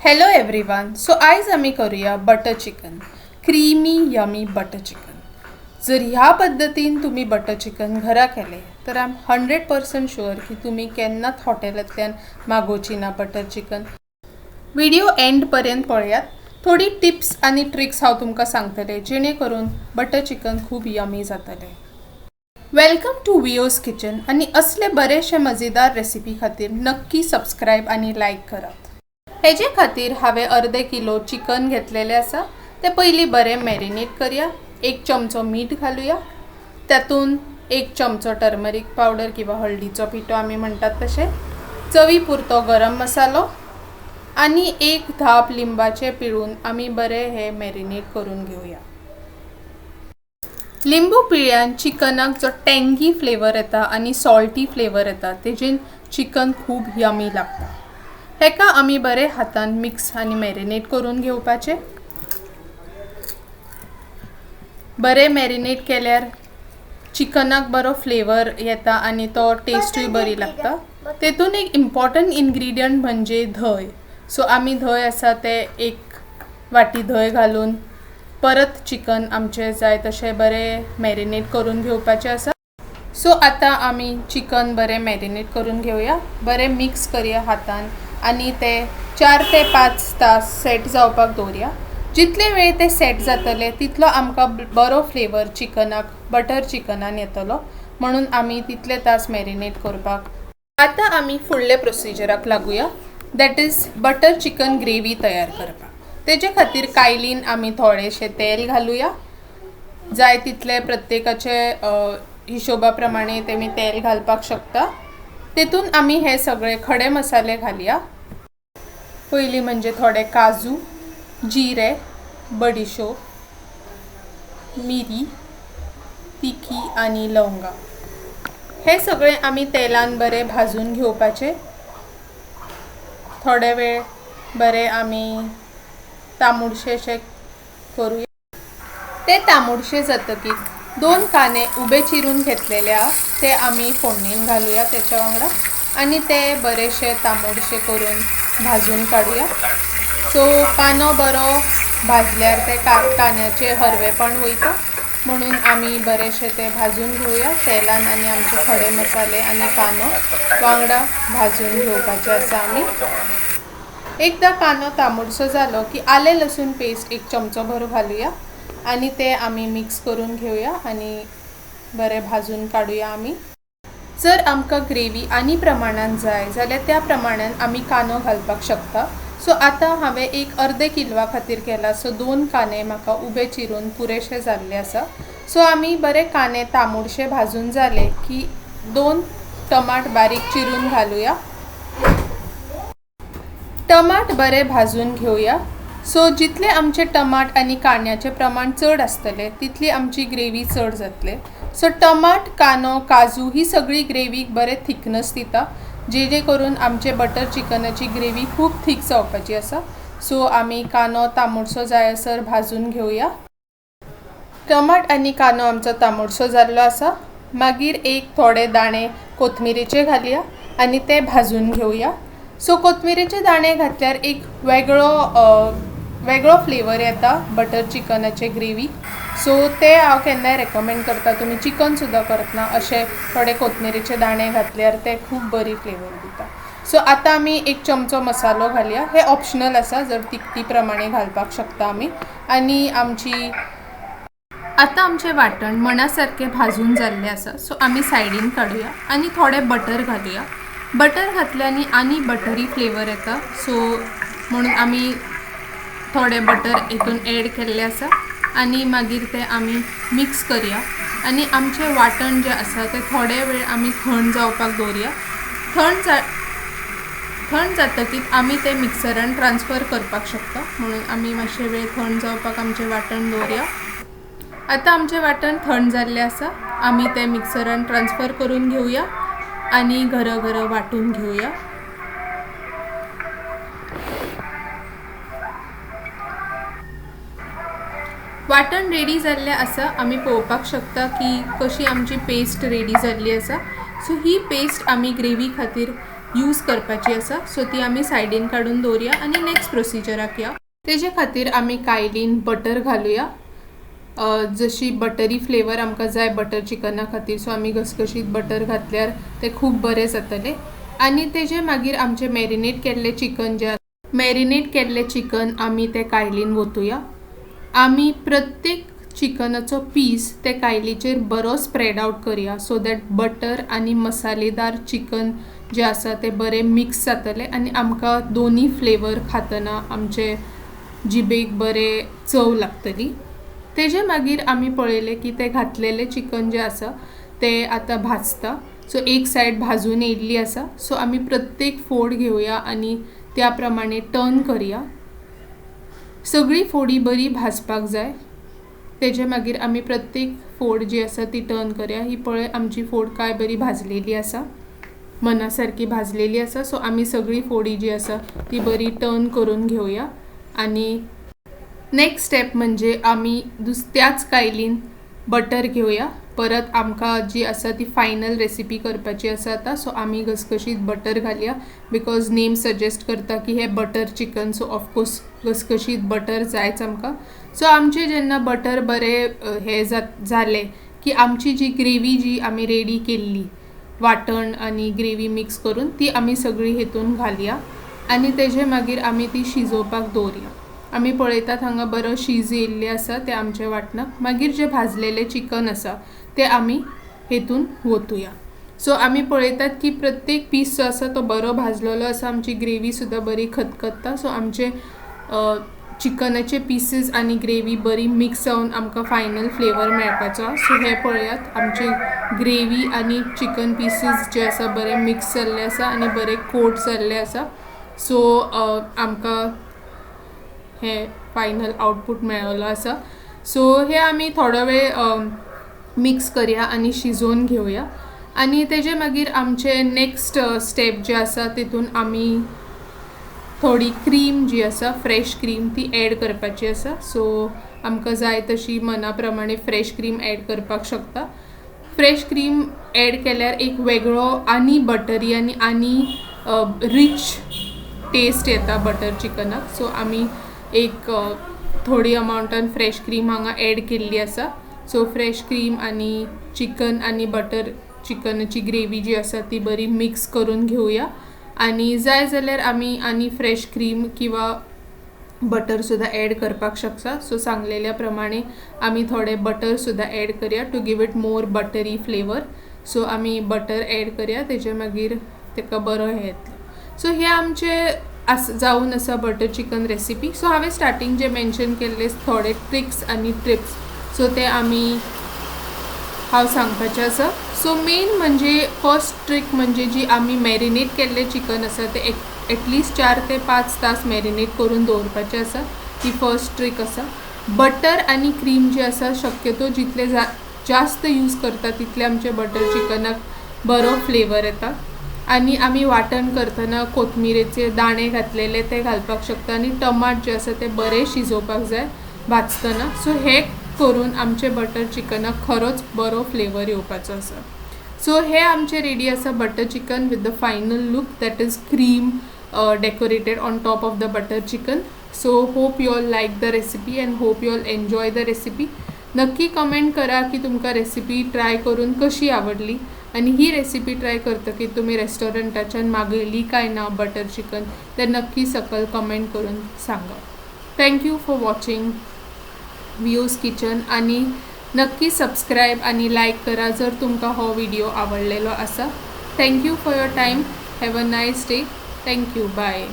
Hello everyone. So आयज आमी करूया butter chicken. Creamy yummy butter chicken. जर ह्या पद्धतीन तुम्ही बटर चिकन घरा केले तर आय एम 100% शुअर की तुम्ही केन्नाच हॉटेलांतल्यान मागोवची ना बटर चिकन. व्हिडिओ एंड पर्यंत पळयात. थोडी टिप्स आणि ट्रिक्स हांव तुमकां सांगतले जेणे करून बटर चिकन खूब यमी जातले. वेलकम टू विओज किचन आणि असले बरेचशे मजेदार रेसिपी खातीर नक्की सबस्क्राईब आणि लाईक करात. हेजे खातीर हांवें अर्दे किलो चिकन घेतलेले आसा. ते पयलीं बरें मॅरिनेट करया. 1 चमचो मीठ घालुया. तातून 1 चमचो टर्मरीक पावडर किंवा हळदीचो पिठो आमी म्हणटात तशें, चवी पुरतो गरम मसालो आणि 1 धाप लिंबाचे पिळून आमी बरें हे मॅरिनेट करून घेवया. लिंबू पिळ्यान चिकनाक जो टँगी फ्लेवर येता आणि सॉल्टी फ्लेवर येता तेजेन चिकन खूब यमी लागता. हेका आमी बरे हातान मिक्स आणि मॅरिनेट करून घेवपाचे. बरे मॅरिनेट केल्यार चिकनाक बरो फ्लेवर येता आणि तो टेस्टूय बरी लागता. तेतून एक इम्पॉर्टंट इन्ग्रेडियंट म्हणजे धंय. सो आमी धंय आसा ते 1 वाटी धंय घालून परत चिकन आमचे जाय तशें बरें मॅरिनेट करून घेवपाचें आसा. सो आतां आमी चिकन बरें मॅरिनेट करून घेवया. बरें मिक्स करया हातान आणि ते 4 ते 5 तास सेट जावपाक दवरया. जितले वेळ ते सेट जातले तितलो आमकां बरो फ्लेवर चिकनाक बटर चिकनान येतलो, म्हणून आमी तितले तास मॅरिनेट करपाक. आतां आमी फुडले प्रोसिजराक लागुया. That is butter chicken gravy तयार करपाक. तेजे खातीर कायलीन आमी थोडेशें तेल घालुया. जाय तितले प्रत्येकाचे हिशोबा प्रमाणे तेमी तेल घालपाक शकता. तेतून आमी हे सगळे खडे मसाले घालया. पयलीं म्हणजे थोडे काजू, जिरे, बडिशोप, मिरी, तिखी आणि लवंगा. हे सगळे आमी तेलान बरे भाजून घेवपाचे. थोडे वेळ बरे आमी तामुडशेशे करूया. ते तामुडशे जातकीर 2 कांदे उबे चिरून घेतलेले ते आमी फोडणीन घालुया तेच्या वांगडा आणि ते बरेशे तामुडशे करून भाजून काडुया. सो कांदो बरो भाजल्यार ते कांद्याचे हरवेपण वयता, म्हणून आमी बरेशे ते भाजून घेवया तेलान आणि आमचे खडे मसाले आणि कांदो वांगडा भाजून घेवपाचे आसा आमी. एकदा कांदो तामुडसो जालो की आले लसूण पेस्ट 1 चमचो भर घालुया आणि ते आमी मिक्स करून घेवया आणि बरे भाजून काडुया आमी. जर आमकां ग्रेवी आनी प्रमाणान जाय जाल्यार त्या प्रमाणान आमी कांदो घालपाक शकता. सो आतां हांवें एक अर्दे किलवा खातीर केला. सो 2 कांदे म्हाका उबे चिरून पुरेशे जाल्ले आसा. सो आमी बरे कांदे तामुडशे भाजून जाले की 2 टमाट बारीक चिरून घालुया. टमाट बरे भाजून घेवया. सो जितले आमचे टमाट आणि कांद्याचे प्रमाण चड आसतले तितली आमची ग्रेवी चड जातले. सो टमाट, कांदो, काजू ही सगळी ग्रेवीक बरे थिकनेस दिता, जेणे करून आमचे बटर चिकनाची ग्रेवी खूब थीक जावपाची आसा. सो आमी कांदो तामुडसो जायसर भाजून घेवया. टमाट आणि कांदो आमचो तामुडसो जाल्लो आसा. मागीर एक थोडे दाणे कोथमिरेचे घालया आणि ते भाजून घेवया. सो कोथमिरेचे दाणे घातल्यार एक वेगळो फ्लेवर येता बटर चिकनाचे ग्रेवी. सो ते हांव केन्नाय रेकमेंड करता. तुमी चिकन सुद्दां करतना अशे थोडे कोथमिरेचे दाणे घातल्यार ते खूब बरी फ्लेवर दिता. सो आतां आमी 1 चमचो मसालो घालया. हे ऑप्शनल आसा, जर तिखटी प्रमाणे घालपाक शकता आमी. आणि आतां आमचें वाटण मणा सारके भाजून जाल्ले आसा. सो आमी सायडीन काडुया आणि थोडे बटर घालुया. बटर घातल्यानी आनी बटरी फ्लेवर येता. सो म्हणून आमी थोडे बटर हितून एड केल्ले आसा आणि मागीर ते आमी मिक्स करया आणि आमचें वाटण जें आसा तें थोडे वेळ आमी थंड जावपाक दवरया. थंड जातकीर आमी ते मिक्सरान ट्रान्सफर करपाक शकता, म्हणून आमी मातशे वेळ थंड जावपाक आमचें वाटण दवरया. आतां आमचें वाटण थंड जाल्लें आसा. आमी ते मिक्सरान ट्रान्सफर करून घेवया आणि घरं वाटून घेवया. वाटण रेडी जाल्लें आसा. आमी पळोवपाक शकता की कशी आमची पेस्ट रेडी जाल्ली आसा. सो ही पेस्ट आमी ग्रेवी खातीर यूज करपाची आसा. सो ती आमी सायडीन काडून दवरया आनी नेक्स्ट प्रोसिजराक या. तेजे खातीर आमी कायलीन बटर घालुया. जशी बटरी फ्लेवर आमकां जाय बटर चिकना खातीर, सो आमी घसघशीत बटर घातल्यार ते खूब बरें जातले. आनी तेजे मागीर आमचे मॅरिनेट केल्ले चिकन जे मॅरिनेट केल्ले चिकन आमी ते कायलीन वतुया. आमी प्रत्येक चिकनाचो पीस ते कायलीचेर बरो स्प्रेड आउट करया, सो दॅट बटर आनी मसालेदार चिकन जे आसा ते बरे मिक्स जातले आनी आमकां दोनी फ्लेवर खातना आमचे जिबेक बरे चव लागतली. तेजे मागीर आमी पळयले की ते घातलेले चिकन जे आसा ते आतां भाजता. सो एक सायड भाजून येयल्ली आसा. सो आमी प्रत्येक फोड घेवया आनी त्या प्रमाणे टर्न करया. सगळी फोडी बरी भाजपाक जाय. तेजे मागीर आमी प्रत्येक फोड जी आसा ती टर्न करया. ही पळय आमची फोड काय बरी भाजलेली आसा, मना सारकी भाजलेली आसा. सो आमी सगळी फोडी जी आसा ती बरी टर्न करून घेवया. आनी नेक्स्ट स्टेप म्हणजे आमी त्याच कायलीन बटर घेवया. परत आमकां जी आसा ती फायनल रेसिपी करपाची आसा आतां. सो आमी घसघशीत बटर घालया, बिकॉज नेम सजेस्ट करता की हे बटर चिकन, सो ऑफकोर्स घसघशीत बटर जायच आमकां. सो आमचे जेन्ना बटर बरें हे जाले की आमची जी ग्रेवी जी आमी रेडी केल्ली वाटण आनी ग्रेवी मिक्स करून ती आमी सगळी हेतून घालया आनी तेजे मागीर आमी ती शिजोवपाक दवरया. आमी पळयतात हांगा बरो शीज येयल्ले आसा ते आमचे वाटणाक. मागीर जे भाजलेले चिकन आसा ते आमी हेतून वतुया. सो आमी पळयतात की प्रत्येक पीस जो आसा तो बरो भाजलेलो आसा. आमची ग्रेवी सुद्दां बरी खतखत्ता. सो आमचे चिकनाचे पीसीस आनी ग्रेवी बरी मिक्स जावन आमकां फायनल फ्लेवर मेळपाचो. सो हे पळयात आमची ग्रेवी आनी चिकन पीसीस जे आसा बरे मिक्स जाल्ले आसा आनी बरे कोट जाल्ले आसा. सो आमकां हे फायनल आउटपूट मेळ्ळो आसा. सो हे आमी थोडो वेळ मिक्स करया आनी शिजोवन घेवया. आनी तेजे मागीर आमचे नेक्स्ट स्टेप जे आसा तितून आमी थोडी क्रीम जी आसा फ्रेश क्रीम ती एड करपाची आसा. सो आमकां जाय तशी मना प्रमाणे फ्रेश क्रीम एड करपाक शकता. फ्रेश क्रीम एड केल्यार एक वेगळो आनी बटरी आनी रिच टेस्ट येता बटर चिकनाक. सो आमी एक थोडी अमाउंटान फ्रेश क्रीम हांगा एड केल्ली आसा. सो फ्रेश क्रीम आनी चिकन आनी बटर चिकनाची ग्रेवी जी आसा ती बरी मिक्स करून घेवया. आनी जाय जाल्यार आमी आनी फ्रेश क्रीम किंवा बटर सुद्दां एड करपाक शकता. सो सांगलेल्या प्रमाणे आमी थोडे बटर सुद्दां एड करया to give it more buttery flavour. So आमी बटर एड करया, तेजे मागीर तेका बरो हे येतलो. सो हे आमचे जावन आसा बटर चिकन रेसिपी. सो हांवें स्टार्टींग जे मेन्शन केल्ले थोडे ट्रिक्स आनी टिप्स, सो ते आमी हांव सांगपाचें आसा. सो मेन म्हणजे फर्स्ट ट्रिक म्हणजे जी आमी मॅरिनेट केल्ले चिकन आसा ते एटलिस्ट 4 ते 5 तास मॅरिनेट करून दवरपाचें आसा. ही फर्स्ट ट्रिक आसा. बटर आनी क्रीम जी आसा शक्यतो जितले जास्त यूज करता तितले आमचे बटर चिकनाक बरो फ्लेवर येता. आनी आमी वाटण करतना कोथमिरेचे दाणे घातलेले ते घालपाक शकता आनी टमाट जे आसा ते बरे शिजोवपाक जाय भाजतना. सो हे करून आमचे बटर चिकनाक खरोच बरो फ्लेवर येवपाचो आसा. सो हे आमचे रेडी आसा butter chicken with the final look that is cream decorated on top of the butter chicken. So hope you all like the recipe and hope you all enjoy the recipe. नक्की comment करा की तुमकां recipe try करून कशी आवडली आनी ही recipe try करतकीर तुमी रेस्टॉरंटाच्यान मागयली काय ना बटर चिकन ते नक्की सकयल कमेंट करून सांगा. Thank you for watching views kitchen आनी नक्की सबस्क्रायब आनी लायक करा जर तुमकां हो व्हिडिओ आवडलेलो आसा. Thank you for your time. Have a nice day. Thank you. Bye.